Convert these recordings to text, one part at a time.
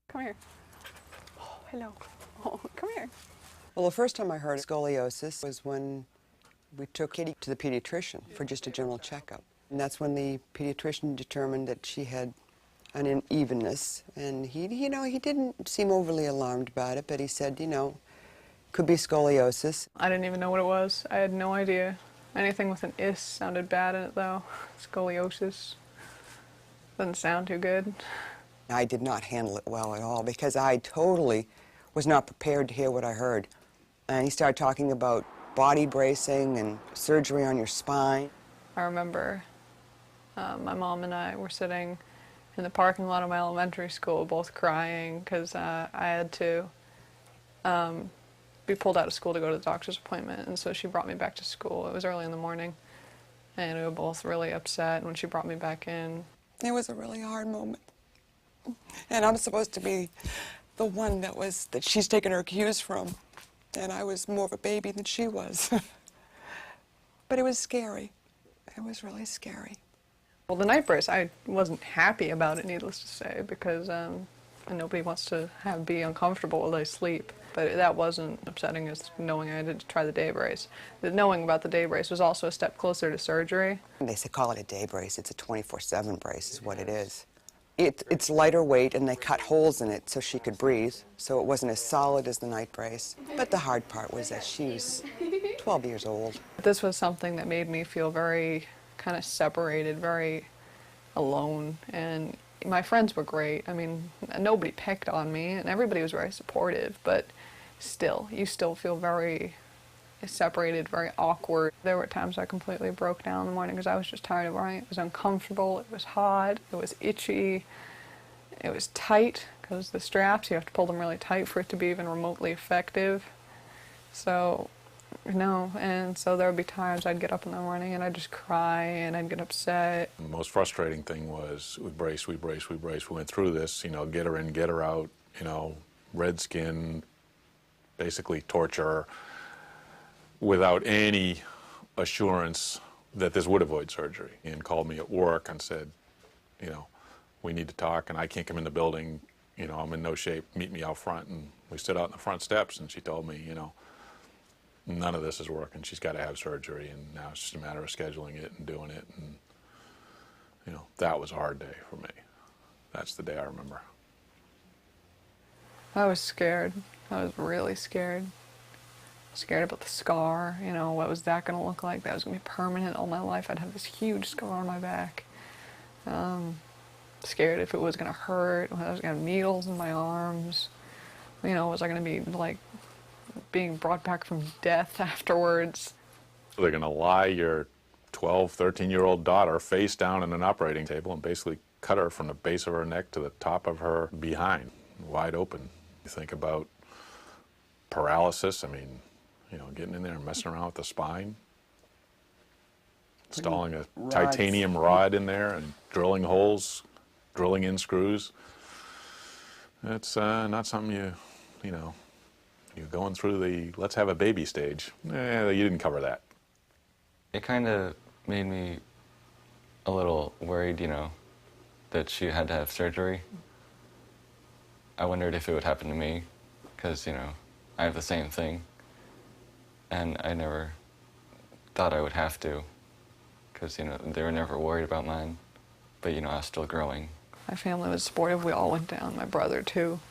Come here. Oh, hello. Oh, come here. Well, the first time I heard scoliosis was when we took Kitty to the pediatrician for just a general checkup. And that's when the pediatrician determined that she had an unevenness. And he didn't seem overly alarmed about it, but he said, could be scoliosis. I didn't even know what it was. I had no idea. Anything with an is sounded bad in it, though. Scoliosis doesn't sound too good. I did not handle it well at all because I totally was not prepared to hear what I heard. And he started talking about body bracing and surgery on your spine. I remember my mom and I were sitting in the parking lot of my elementary school, both crying because I had to be pulled out of school to go to the doctor's appointment, and so she brought me back to school. It was early in the morning, and we were both really upset when she brought me back in. It was a really hard moment. And I'm supposed to be the one that she's taken her cues from, and I was more of a baby than she was. But it was scary. It was really scary. Well, the night brace, I wasn't happy about it, needless to say, because nobody wants to be uncomfortable while they sleep. But that wasn't upsetting as knowing I had to try the day brace. The knowing about the day brace was also a step closer to surgery. They say call it a day brace. It's a 24/7 brace is what it is. It's lighter weight, and they cut holes in it so she could breathe, so it wasn't as solid as the night brace. But the hard part was that she was 12 years old. This was something that made me feel very kind of separated, very alone, and my friends were great. I mean, nobody picked on me, and everybody was very supportive, but still, you still feel very separated, very awkward. There were times I completely broke down in the morning because I was just tired of wearing it. It was uncomfortable, it was hot, it was itchy, it was tight because the straps, you have to pull them really tight for it to be even remotely effective. So, and so there would be times I'd get up in the morning and I'd just cry and I'd get upset. The most frustrating thing was we brace. We went through this, get her in, get her out, red skin, basically torture, without any assurance that this would avoid surgery. And called me at work and said, we need to talk, and I can't come in the building, I'm in no shape, meet me out front. And we stood out in the front steps, and she told me, none of this is working. She's got to have surgery, and now it's just a matter of scheduling it and doing it. And, that was a hard day for me. That's the day I remember. I was scared. I was really scared. Scared about the scar, what was that going to look like? That was going to be permanent all my life. I'd have this huge scar on my back. Scared if it was going to hurt, I was going to have needles in my arms. Was I going to be like being brought back from death afterwards? They're going to lie your 12, 13-year-old daughter face down in an operating table and basically cut her from the base of her neck to the top of her behind, wide open. You think about paralysis, getting in there and messing around with the spine, installing a titanium rod in there and drilling holes, drilling in screws. It's not something you're going through the let's have a baby stage. You didn't cover that. It kind of made me a little worried, that she had to have surgery. I wondered if it would happen to me, because, I have the same thing. And I never thought I would have to, because, they were never worried about mine. But, I was still growing. My family was supportive. We all went down, my brother too.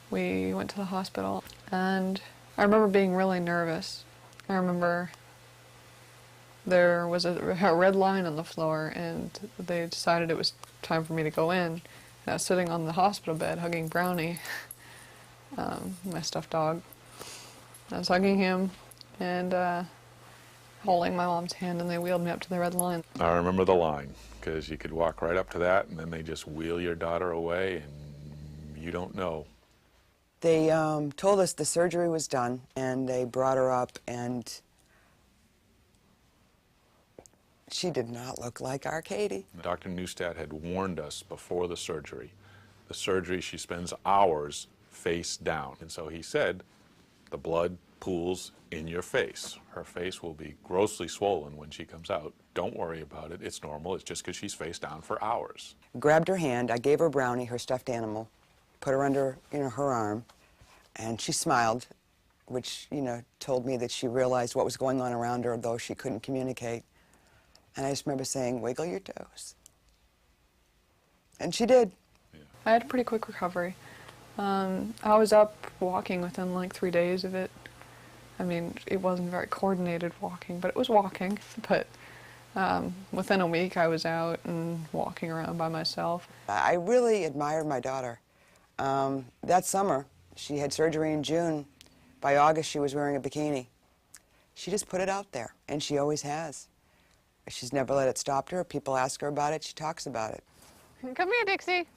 We went to the hospital, and I remember being really nervous. I remember there was a red line on the floor, and they decided it was time for me to go in. And I was sitting on the hospital bed hugging Brownie, my stuffed dog. I was hugging him and holding my mom's hand, and they wheeled me up to the red line. I remember the line, because you could walk right up to that, and then they just wheel your daughter away, and you don't know. They told us the surgery was done, and they brought her up, and she did not look like our Katie. Dr. Neustadt had warned us before the surgery. The surgery, she spends hours face down. And so he said, the blood pools in your face. Her face will be grossly swollen when she comes out. Don't worry about it. It's normal. It's just because she's face down for hours. Grabbed her hand. I gave her Brownie, her stuffed animal, put her under, her arm, and she smiled, which, told me that she realized what was going on around her, though she couldn't communicate. And I just remember saying, "Wiggle your toes." And she did. I had a pretty quick recovery. I was up walking within like 3 days of it. I mean, it wasn't very coordinated walking, but it was walking. But within a week, I was out and walking around by myself. I really admired my daughter. That summer, she had surgery in June. By August, she was wearing a bikini. She just put it out there, and she always has. She's never let it stop her. People ask her about it, she talks about it. Come here, Dixie.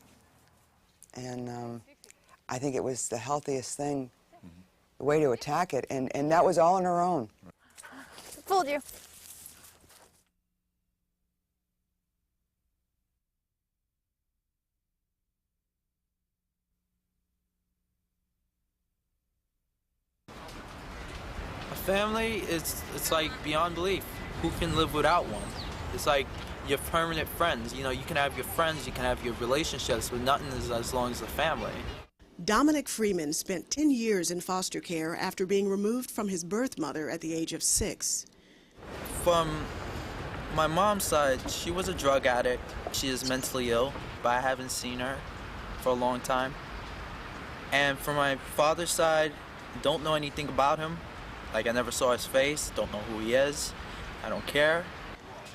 And I think it was the healthiest thing, the way to attack it, and that was all on her own. Fooled you. A family it's like beyond belief. Who can live without one? It's like your permanent friends. You can have your friends, you can have your relationships, but nothing is as long as a family. Dominick Freeman spent 10 years in foster care after being removed from his birth mother at the age of 6. From my mom's side, she was a drug addict. She is mentally ill, but I haven't seen her for a long time. And from my father's side, don't know anything about him. Like, I never saw his face, don't know who he is. I don't care.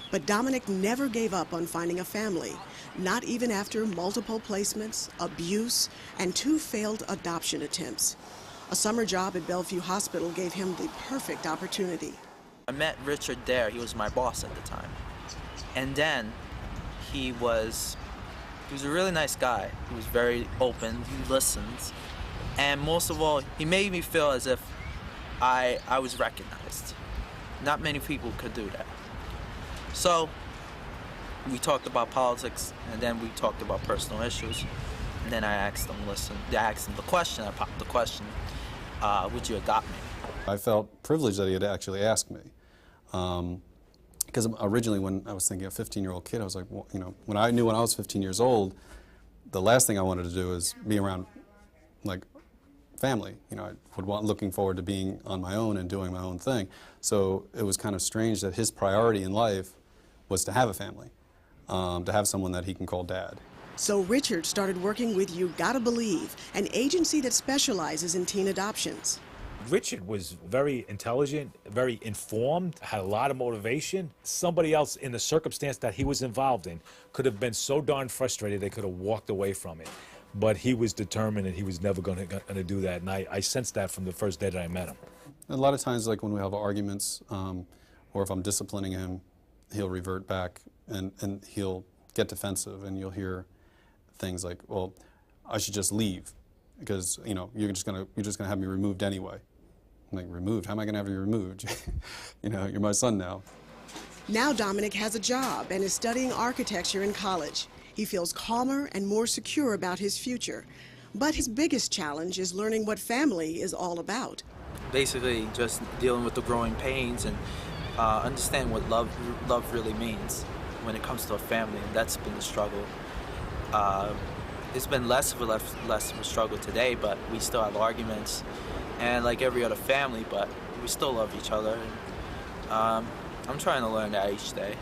But Dominick never gave up on finding a family, not even after multiple placements, abuse, and 2 failed adoption attempts. A summer job at Bellevue Hospital gave him the perfect opportunity. I met Richard there. He was my boss at the time. And then he was a really nice guy. He was very open, he listened. And most of all, he made me feel as if I was recognized. Not many people could do that. So we talked about politics, and then we talked about personal issues. And then I asked him, I asked him the question, I popped the question, would you adopt me? I felt privileged that he had actually asked me. Because originally when I was thinking a 15-year-old kid, I was like, well, when I knew when I was 15 years old, the last thing I wanted to do is be around, like, family. I would looking forward to being on my own and doing my own thing. So it was kind of strange that his priority in life was to have a family, to have someone that he can call dad. So Richard started working with You Gotta Believe, an agency that specializes in teen adoptions. Richard was very intelligent, very informed, had a lot of motivation. Somebody else in the circumstance that he was involved in could have been so darn frustrated they could have walked away from it. But he was determined and he was never going to do that. And I sensed that from the first day that I met him. A lot of times, like when we have arguments, or if I'm disciplining him, he'll revert back and he'll get defensive, and you'll hear things like, well, I should just leave because, you're just gonna have me removed anyway. I'm like, removed? How am I gonna have you removed? You're my son now. Now Dominick has a job and is studying architecture in college. He feels calmer and more secure about his future. But his biggest challenge is learning what family is all about. Basically, just dealing with the growing pains and understand what love really means when it comes to a family, and that's been the struggle. It's been less of a struggle today, but we still have arguments, and like every other family, but we still love each other. And, I'm trying to learn that each day.